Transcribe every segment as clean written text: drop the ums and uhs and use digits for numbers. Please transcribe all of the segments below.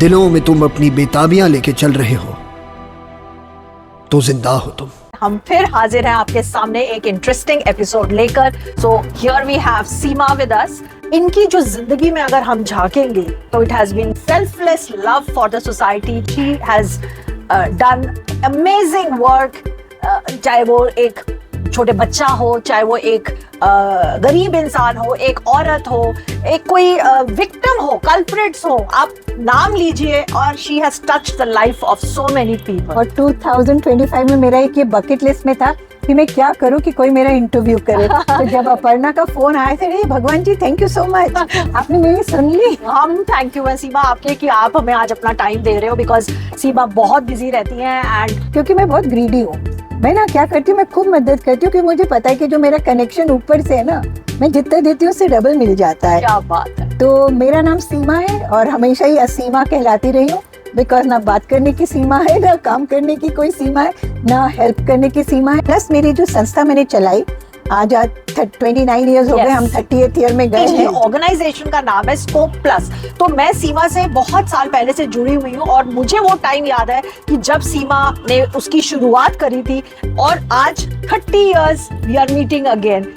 दिलों में तुम अपनी बेताबियां लेके चल रहे हो तो जिंदा हो तुम। हम फिर हाजिर हैं आपके सामने एक इंटरेस्टिंग एपिसोड लेकर। So here we have Seema with us. इनकी जो जिंदगी में अगर हम झांकेंगे तो it has been selfless love for the society. She has done amazing work, चाहे वो एक छोटे बच्चा हो, चाहे वो एक गरीब इंसान हो, एक औरत हो, एक कोई विक्टिम हो, कल्प्रिट्स हो, आप नाम लीजिए, और she has touched the life of so many people. और 2025 में मेरा एक ये बकेट लिस्ट में था कि मैं क्या करूं कि कोई मेरा इंटरव्यू करे। तो जब अपर्णा का फोन आया था, अरे भगवान जी थैंक यू सो मच, आपने मेरी सुन ली। हम थैंक यू है सीमा आपके कि आप हमें आज अपना टाइम दे रहे हो, बिकॉज सीमा बहुत बिजी रहती हैं एंड क्योंकि मैं बहुत ग्रीडी हूँ। मैं ना क्या करती हूँ, मैं खूब मदद करती हूँ, कि मुझे पता है कि जो मेरा कनेक्शन ऊपर से है ना, मैं जितना देती हूँ उससे डबल मिल जाता है। क्या बात है। तो मेरा नाम सीमा है और हमेशा ही असीमा कहलाती रही हूँ, बिकॉज ना बात करने की सीमा है, ना काम करने की कोई सीमा है, ना हेल्प करने की सीमा है। प्लस मेरी जो संस्था मैंने चलाई, आज 29 इयर्स हो गए, हम 30th ईयर में गए हैं। ऑर्गेनाइजेशन का नाम है स्कोप प्लस। तो मैं सीमा से बहुत साल पहले से जुड़ी हुई हूँ और मुझे वो टाइम याद है कि जब सीमा ने उसकी शुरुआत करी थी, और आज 30 years we are meeting again.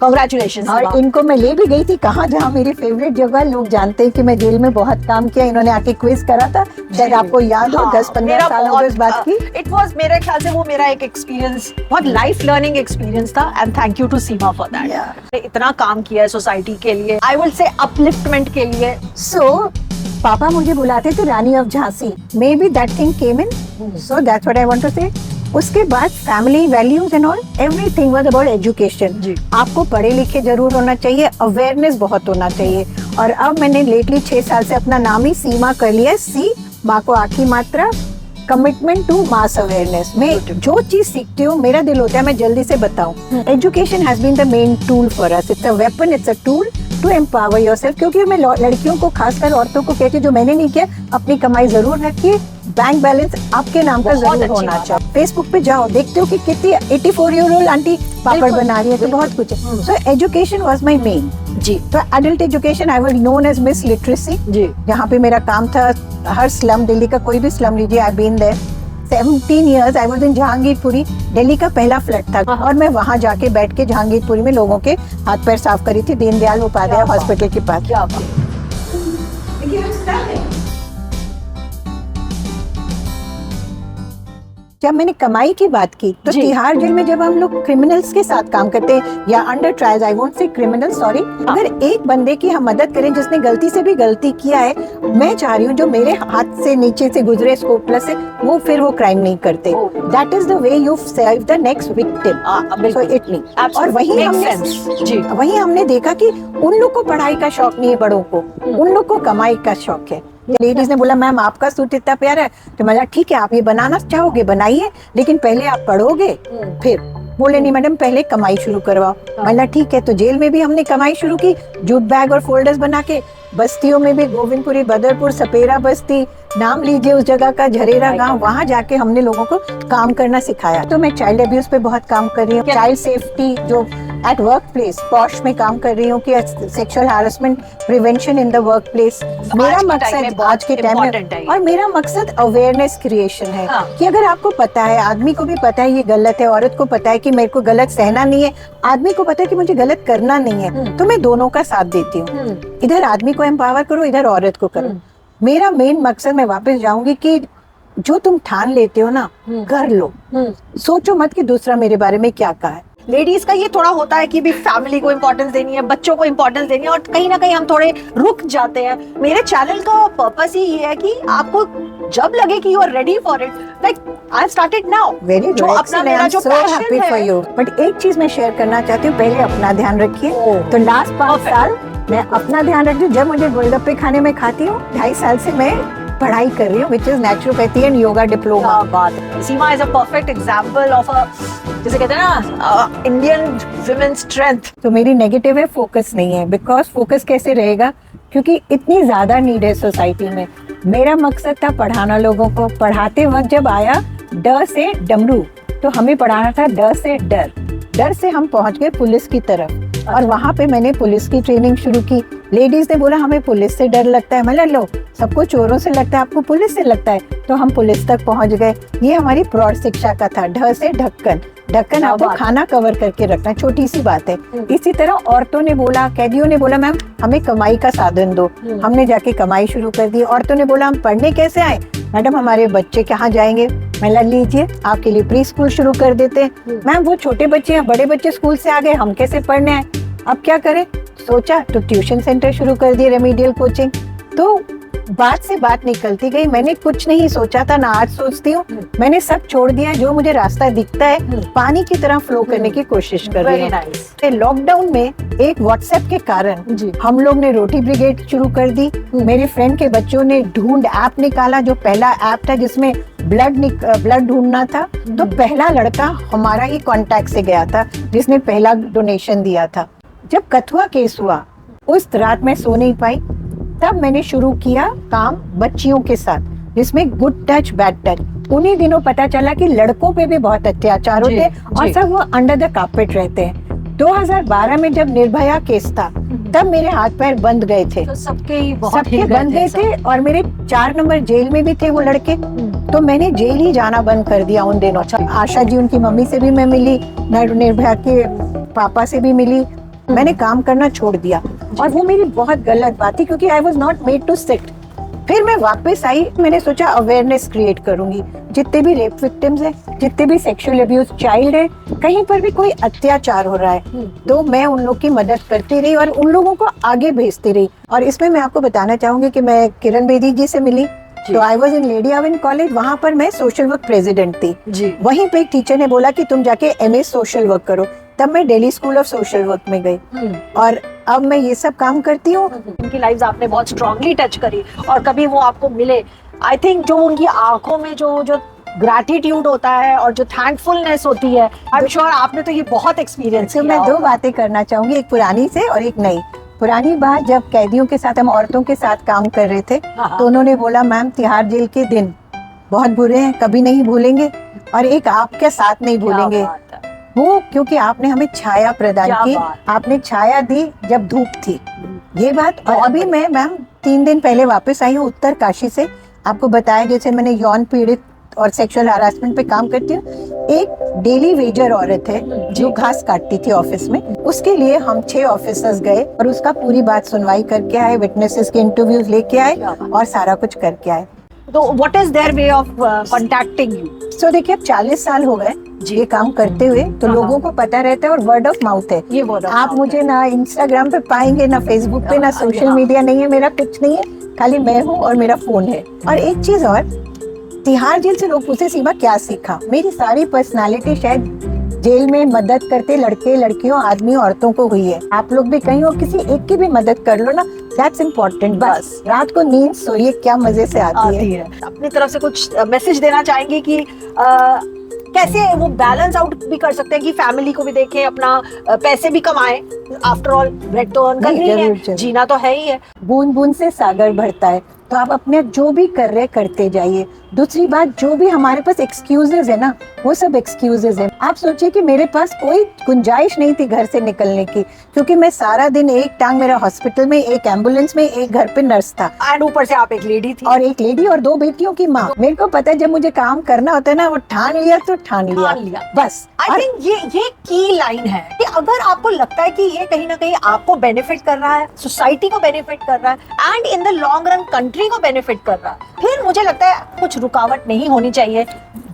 Congratulations. और इनको मैं ले भी गई थी कहाँ, जहाँ मेरी फेवरेट जगह, लोग जानते हैं कि मैं जेल में बहुत काम किया। इन्होंने आके क्विज करा था, शायद आपको याद हो, 10-15 साल हो गए इस बात की। इट वाज, मेरे ख्याल से वो मेरा एक एक्सपीरियंस, बहुत लाइफ लर्निंग एक्सपीरियंस था, and thank you to Seema for that. इतना काम किया है सोसाइटी के लिए, आई विल से अपलिफ्टमेंट के लिए। सो पापा मुझे बुलाते थे Rani of Jhansi, may be that thing came in, so that's what I want to say. उसके बाद family values and all, everything was about education. आपको पढ़े लिखे जरूर होना चाहिए, अवेयरनेस बहुत होना चाहिए। और अब मैंने लेटली 6 साल से अपना नाम ही सीमा कर लिया। सी, माँ को आखी मात्रा, कमिटमेंट टू मास अवेयरनेस। मैं जो चीज सीखती हूँ, मेरा दिल होता है मैं जल्दी से बताऊं। Education has been the main tool for us, it's a weapon, it's a tool to empower yourself. क्योंकि मैं लड़कियों को, खासकर औरतों को कहती हूँ, जो मैंने नहीं किया, अपनी कमाई जरूर रखिए, बैंक बैलेंस आपके नाम का जरूर होना चाहिए। फेसबुक पे जाओ, देखते हो कि कितनी 84 ईयर ओल्ड आंटी पापड़ बना रही है, तो बहुत कुछ है। So education was my main जी। तो adult education, I was known as Miss Literacy ji, जहाँ पे मेरा काम था। हर स्लम, दिल्ली का कोई भी स्लम लीजिए, I been there 17 years। I was in Jahangirpuri, Delhi का पहला फ्लैट था, और मैं वहाँ जाके बैठ के जहांगीरपुरी में लोगों के हाथ पैर साफ करी थी, दीनदयाल उपाध्याय हॉस्पिटल के पास। क्या बात। जब मैंने कमाई की बात की, तो तिहाड़ जेल में जब हम लोग क्रिमिनल्स के साथ काम करते हैं, या under trials, I won't say criminal, sorry, अगर एक बंदे की हम मदद करें जिसने गलती से भी गलती किया है, मैं चाह रही हूँ जो मेरे हाथ से नीचे से गुजरे स्कोप प्लस से, वो क्राइम नहीं करते। That is the way you save the next victim. So it means, और वही हमने देखा कि उन लोग को पढ़ाई का शौक नहीं है, बड़ों को, उन लोग को कमाई का शौक है। लेडीज ने बोला मैम आपका सूट इतना प्यारा है, तो मैं ठीक है, आप ये बनाना चाहोगे बनाइए, लेकिन पहले आप पढ़ोगे। फिर बोले नहीं मैडम, पहले कमाई शुरू करवाओ। मैं ठीक है। तो जेल में भी हमने कमाई शुरू की, जूट बैग और फोल्डर्स बना के। बस्तियों में भी, गोविंदपुरी, बदरपुर, सपेरा बस्ती, नाम लीजिए उस जगह का, झरेरा गांव, वहाँ जाके हमने लोगों को काम करना सिखाया। तो मैं चाइल्ड अब्यूज पे बहुत काम कर रही हूँ, चाइल्ड सेफ्टी जो एट वर्क प्लेस, पॉश में काम कर रही हूँ, कि sexual harassment prevention in the work place. मेरा मकसद आज के टाइम में, और मेरा मकसद अवेयरनेस क्रिएशन है। कि अगर आपको पता है, आदमी को भी पता है ये गलत है, औरत को पता है कि मेरे को गलत सहना नहीं है, आदमी को पता है कि मुझे गलत करना नहीं है, तो मैं दोनों का साथ देती हूँ। इधर आदमी को एम्पावर करो, इधर औरत को करो। मेरा मेन मकसद, मैं वापस जाऊंगी कि जो तुम ठान लेते हो ना, कर लो, सोचो मत कि दूसरा मेरे बारे में क्या कहा है। लेडीज का ये थोड़ा होता है कि भी फैमिली को इम्पोर्टेंस देनी है, बच्चों को इम्पोर्टेंस देनी है, और कहीं ना कहीं हम थोड़े रुक जाते हैं। मेरे चैनल का पर्पस ही ये है कि आपको जब लगे कि you are ready for it, like I started now. Very good, I am so happy for you. But एक चीज मैं शेयर करना चाहती हूँ, पहले अपना ध्यान रखिए। तो लास्ट 5 साल मैं अपना ध्यान रखती हूँ। जब मुझे गोलगप्पे खाने में खाती हूँ, 2.5 साल से मैं पढ़ाई कर रही हूँ, which is naturopathy and yoga diploma. बात Seema is a perfect example of a, जैसे कहते हैं ना, इंडियन वुमेन स्ट्रेंथ। तो मेरी नेगेटिव है, फोकस नहीं है। बिकॉज फोकस कैसे रहेगा, क्योंकि इतनी ज्यादा नीड है सोसाइटी में। मेरा मकसद था पढ़ाना लोगों को। पढ़ाते वक्त जब आया ड से डमरू, तो हमें पढ़ाना था ड से डर। डर से हम पहुंच गए पुलिस की तरफ, और वहाँ पे मैंने पुलिस की ट्रेनिंग शुरू की। लेडीज ने बोला हमें पुलिस से डर लगता है। मतलब लो, सबको चोरों से लगता है, आपको पुलिस से लगता है, तो हम पुलिस तक पहुंच गए। ये हमारी प्रौढ़ शिक्षा का था। ढ से ढक्कन, ढक्कन आपको खाना कवर करके रखना, छोटी सी बात है। इसी तरह औरतों ने बोला, कैदियों ने बोला मैम हमें कमाई का साधन दो। हमने जाके कमाई शुरू कर दी। औरतों ने बोला हम पढ़ने कैसे आए, मैडम हमारे बच्चे कहाँ जाएंगे, मैं लीजिए आपके लिए प्री स्कूल शुरू कर देते हैं। मैम वो छोटे बच्चे हैं, बड़े बच्चे स्कूल से आ गए, हम कैसे पढ़ने आए, अब क्या करें। सोचा तो ट्यूशन सेंटर शुरू कर दिए, रेमेडियल कोचिंग। तो बात से बात निकलती गई। मैंने कुछ नहीं सोचा था, ना आज सोचती हूँ। मैंने सब छोड़ दिया, जो मुझे रास्ता दिखता है पानी की तरह फ्लो करने की कोशिश कर रही हूँ। लॉकडाउन में एक व्हाट्सएप के कारण हम लोग ने रोटी ब्रिगेड शुरू कर दी। मेरे फ्रेंड के बच्चों ने ढूंढ ऐप निकाला, जो पहला ऐप था जिसमें ब्लड ढूंढना था। तो पहला लड़का हमारा ही कांटेक्ट से गया था जिसने पहला डोनेशन दिया था। जब कथुआ केस हुआ उस रात मैं सो नहीं पाई, तब मैंने शुरू किया काम बच्चियों के साथ, जिसमें गुड टच बैड टच। उन्हीं दिनों पता चला कि लड़कों पे भी बहुत अत्याचार होते हैं और सब वो अंडर द कार्पेट रहते हैं। 2012 में जब निर्भया केस था तब मेरे हाथ पैर बंद गए थे, तो सबके बंद गए थे और मेरे 4 नंबर जेल में भी थे वो लड़के। तो मैंने जेल ही जाना बंद कर दिया उन दिनों। आशा जी उनकी मम्मी से भी मैं मिली, निर्भया के पापा से भी मिली। मैंने काम करना छोड़ दिया और वो मेरी बहुत गलत बात थी, क्योंकि I was not made to sit. फिर मैं वापस आई, मैंने सोचा अवेयरनेस क्रिएट करूंगी। जितने भी रेप विक्टिम्स हैं, जितने भी सेक्सुअल अब्यूज चाइल्ड है, कहीं पर भी कोई अत्याचार हो रहा है, तो मैं उन लोग की मदद करती रही और उन लोगों को आगे भेजती रही। और इसमें मैं आपको बताना चाहूंगी कि मैं किरण बेदी जी से मिली, तो I was in lady Avin college, वहाँ पर मैं सोशल वर्क प्रेसिडेंट थी। वहीं पे एक टीचर ने बोला कि तुम जाके MA सोशल वर्क करो। तब मैं Delhi school of social work में गई और अब मैं ये सब काम करती हूँ। उनकी लाइफ आपने बहुत स्ट्रांगली टच करी और कभी वो आपको मिले, आई थिंक जो उनकी आंखों में जो ग्रैटिट्यूड होता है और जो थैंकफुलनेस होती है, आई एम श्योर आपने तो ये बहुत एक्सपीरियंस किया। मैं 2 बातें करना चाहूंगी, एक पुरानी से और एक नई। पुरानी बात, जब कैदियों के साथ हम औरतों के साथ काम कर रहे थे तो उन्होंने बोला मैम तिहाड़ जेल के दिन बहुत बुरे हैं, कभी नहीं भूलेंगे, और एक आपके साथ नहीं भूलेंगे। वो क्योंकि आपने हमें छाया प्रदान की, आपने छाया दी जब धूप थी, ये बात। और अभी मैं मैम 3 दिन पहले वापस आई हूँ उत्तर काशी से। आपको बताया जैसे मैंने यौन पीड़ित और सेक्सुअल हरासमेंट पे काम करती हूँ। एक डेली वेजर औरत है जो घास काटती थी ऑफिस में, उसके लिए हम 6 ऑफिसर्स गए और उसका पूरी बात सुनवाई करके आए, विटनेसेस के इंटरव्यूज लेके आए और सारा कुछ करके आए। तो what is there way of contacting you? So देखिए अब 40 साल हो गए ये काम करते हुए, तो लोगों को पता रहता है और वर्ड ऑफ माउथ है। ये word of आप mouth मुझे ना इंस्टाग्राम पे पाएंगे, ना फेसबुक पे, ना सोशल मीडिया नहीं है मेरा, कुछ नहीं है, खाली मैं हूँ और मेरा फोन है। और एक चीज और, तिहाड़ जेल से लोग पूछे सीमा क्या सीखा, मेरी सारी पर्सनालिटी शायद जेल में मदद करते लड़के लड़कियों आदमी औरतों को हुई है। आप लोग भी कहीं हो, किसी एक की भी मदद कर लो ना, दैट्स इम्पोर्टेंट। बस रात को नींद सोइए, क्या मजे से आती है। अपनी तरफ से कुछ मैसेज देना चाहेंगे कि कैसे वो बैलेंस आउट भी कर सकते हैं कि फैमिली को भी देखें, अपना पैसे भी कमाएं, आफ्टर ऑल ब्रेड तो अर्न करनी है, जीना तो है ही है। बूंद बूंद से सागर भरता है, तो आप अपने जो भी कर रहे करते जाइए। दूसरी बात, जो भी हमारे पास एक्सक्यूजेज है ना, वो सब एक्सक्यूजेज है। आप सोचिए कि मेरे पास कोई गुंजाइश नहीं थी घर से निकलने की, क्योंकि मैं सारा दिन, एक टांग मेरा हॉस्पिटल में, एक एम्बुलेंस में, एक घर पे नर्स था, एंड ऊपर से आप एक लेडी थी, और एक लेडी और 2 बेटियों की माँ। मेरे को पता है जब मुझे काम करना होता है ना, वो ठान लिया तो ठान लिया बस। आई थिंक ये की लाइन है कि अगर आपको लगता है कि ये कहीं ना कहीं आपको बेनिफिट कर रहा है, सोसाइटी को बेनिफिट कर रहा है, and in the long run country को बेनिफिट कर रहा है, फिर मुझे लगता है कुछ रुकावट नहीं होनी चाहिए।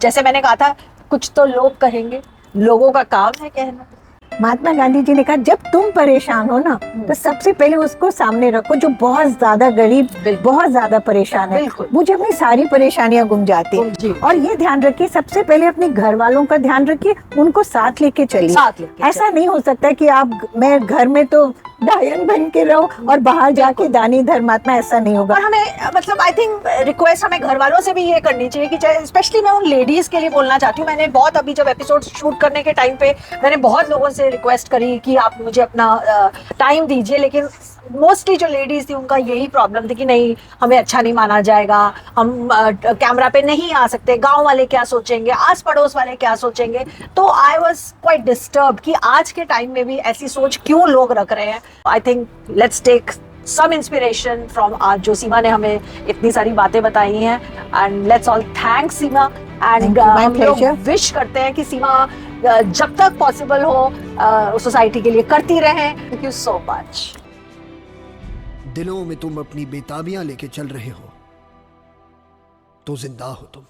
जैसे मैंने कहा था, कुछ तो लोग कहेंगे, लोगों का काम है कहना। महात्मा गांधी जी ने कहा जब तुम परेशान हो ना, तो सबसे पहले उसको सामने रखो जो बहुत ज्यादा गरीब, बहुत ज्यादा परेशान है। मुझे अपनी सारी परेशानियां गुम जाती। और ये ध्यान रखिए, सबसे पहले अपने घर वालों का ध्यान रखिए, उनको साथ लेके चलिए। ऐसा नहीं हो सकता कि आप, मैं घर में तो डायन बन के रहो और बाहर जाके दानी धर्मात्मा, ऐसा नहीं होगा। और हमें, मतलब आई थिंक रिक्वेस्ट हमें घर वालों से भी ये करनी चाहिए कि चाहे, स्पेशली मैं उन लेडीज के लिए बोलना चाहती हूँ। मैंने बहुत, अभी जब एपिसोड शूट करने के टाइम पे मैंने बहुत लोगों से रिक्वेस्ट करी कि आप मुझे अपना टाइम दीजिए, लेकिन मोस्टली जो लेडीज थी उनका यही प्रॉब्लम थी कि नहीं, हमें अच्छा नहीं माना जाएगा, हम कैमरा पे नहीं आ सकते, गांव वाले क्या सोचेंगे, आस पड़ोस वाले क्या सोचेंगे। तो आई वाज क्वाइट डिस्टर्ब्ड कि आज के टाइम में भी ऐसी सोच क्यों लोग रख रहे हैं। I think let's take some inspiration from आज जो सीमा ने हमें इतनी सारी बातें बताई हैं, and let's all thank Seema and Thank you, my हम लोग pleasure. विश करते हैं कि सीमा जब तक पॉसिबल हो सोसाइटी के लिए करती रहें. Thank you so much. दिलों में तुम अपनी बेताबियां लेके चल रहे हो तो जिंदा हो तुम.